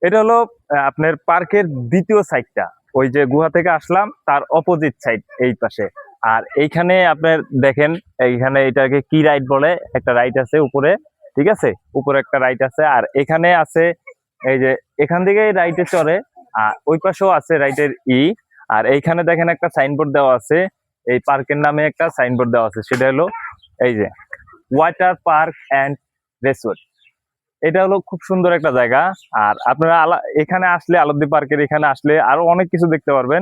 এটা হলো আপনার পার্কের দ্বিতীয় সাইডটা, ওই যে গুহা থেকে আসলাম তার অপোজিট সাইড এই পাশে। আর এইখানে আপনার দেখেন, এইখানে এটাকে কি রাইড বলে, একটা রাইড আছে উপরে, ঠিক আছে, উপরে একটা রাইড আছে। আর এখানে আছে এই যে এখান থেকে রাইটে চড়ে, আর ওই পাশেও আছে রাইটের আর এইখানে দেখেন একটা সাইনবোর্ড দেওয়া আছে, এই পার্কের নামে একটা সাইনবোর্ড দেওয়া আছে, সেটা হলো এই যে ওয়াটার পার্ক অ্যান্ড রেসোর্ট। এটা হলো খুব সুন্দর একটা জায়গা। আর আপনারা এখানে আসলে, আলবদি পার্কের এখানে আসলে আরো অনেক কিছু দেখতে পারবেন।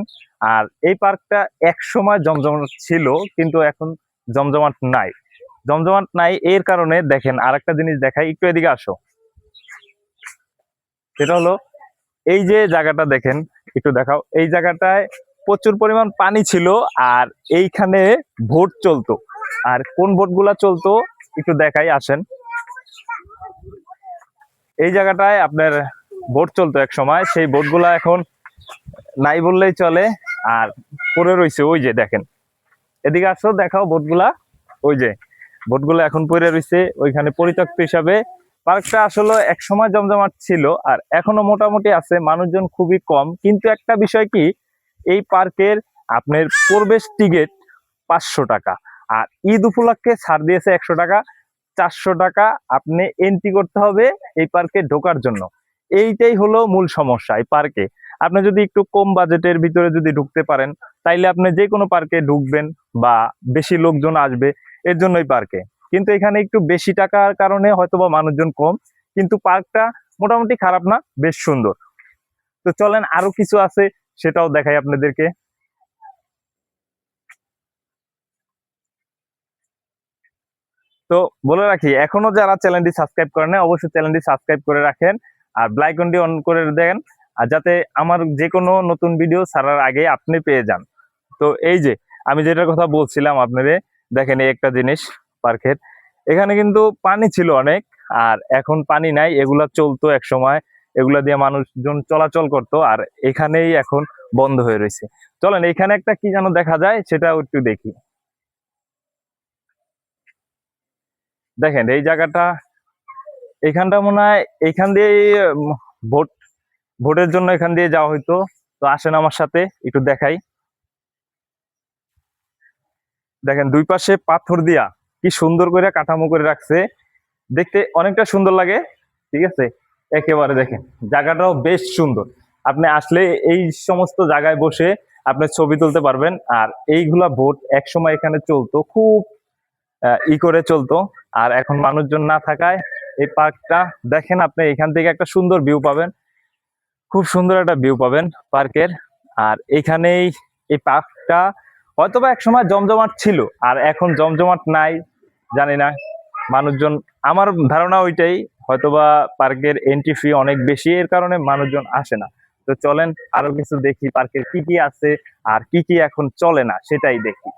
আর এই পার্কটা এক সময় জমজমাট ছিল, কিন্তু এখন জমজমাট নাই। জমজমাট নাই এর কারণে দেখেন আরেকটা জিনিস দেখাই, একটু এদিকে আসো। সেটা হলো এই যে জায়গাটা দেখেন, একটু দেখাও। এই জায়গাটায় প্রচুর পরিমাণ পানি ছিল, আর এইখানে ভোট চলতো। আর কোন ভোট গুলা চলতো একটু দেখাই, আসেন। এই জায়গাটায় আপনার বোট চলতো এক সময়, সেই বোটগুলা এখন নাই বললেই চলে। আর পড়ে রয়েছে, ওই যে দেখেন, এদিকে আসো, দেখাও বোটগুলা। ওই যে বোটগুলো এখন পড়ে রয়েছে ওইখানে পরিত্যক্ত হিসাবে। পার্কটা আসলে এক সময় জমজমাট ছিল, আর এখনো মোটামুটি আছে, মানুষজন খুবই কম। কিন্তু একটা বিষয় কি, এই পার্কের আপনার প্রবেশ টিকিট 500 টাকা, আর ঈদ উপলক্ষে ছাড় দিয়েছে 100 টাকা। 400 টাকা আপনি এন্ট্রি করতে হবে এই পার্কে ঢোকার জন্য। এইটাই হলো মূল সমস্যা এই পার্কে। আপনি যদি একটু কম বাজেটের ভিতরে যদি ঢুকতে পারেন, তাইলে আপনি যে কোনো পার্কে ঢুকবেন, বা বেশি লোকজন আসবে এর জন্যই পার্কে। কিন্তু এখানে একটু বেশি টাকার কারণে হয়তোবা মানুষজন কম, কিন্তু পার্কটা মোটামুটি খারাপ না, বেশ সুন্দর। তো চলেন, আরো কিছু আছে সেটাও দেখাই আপনাদেরকে। তো বলে রাখি, এখনো যারা চ্যানেলটি সাবস্ক্রাইব করেন না, অবশ্যই চ্যানেলটি সাবস্ক্রাইব করে রাখেন, আর বেল আইকনটি অন করে দেন, আর যাতে আমার যে কোনো নতুন ভিডিও ছাড়ার আগে আপনি পেয়ে যান। তো এই যে আমি যেটার কথা বলছিলাম আপনারে, দেখেন এই একটা জিনিস পার্কের, এখানে কিন্তু পানি ছিল অনেক, আর এখন পানি নাই। এগুলা চলতো এক সময়, এগুলা দিয়ে মানুষজন চলাচল করতো, আর এখানেই এখন বন্ধ হয়ে রয়েছে। চলেন, এখানে একটা কি যেন দেখা যায়, সেটাও একটু দেখি। দেখেন এই জায়গাটা, এখানটা মনে হয় এখান দিয়ে ভোট ভোটের জন্য এখান দিয়ে যাওয়া হইতো। তো আসেন আমার সাথে একটু দেখাই। দেখেন দুই পাশে পাথর দিয়া কি সুন্দর করে কাঠামো করে রাখছে, দেখতে অনেকটা সুন্দর লাগে, ঠিক আছে। একেবারে দেখেন জায়গাটাও বেশ সুন্দর। আপনি আসলে এই সমস্ত জায়গায় বসে আপনি ছবি তুলতে পারবেন। আর এইগুলা ভোট এক সময় এখানে চলতো, খুব করে চলতো। আর এখন মানুষজন না থাকায় এই পার্কটা, দেখেন আপনি এখান থেকে একটা সুন্দর ভিউ পাবেন, খুব সুন্দর একটা ভিউ পাবেন পার্কের। আর এখানেই এই পার্কটা হয়তোবা এক সময় জমজমাট ছিল, আর এখন জমজমাট নাই, জানি না। মানুষজন, আমার ধারণা ওইটাই, হয়তোবা পার্কের এন্ট্রি ফি অনেক বেশি, এর কারণে মানুষজন আসে না। তো চলেন আরো কিছু দেখি, পার্কের কি কি আছে আর কি কি এখন চলে না সেটাই দেখি।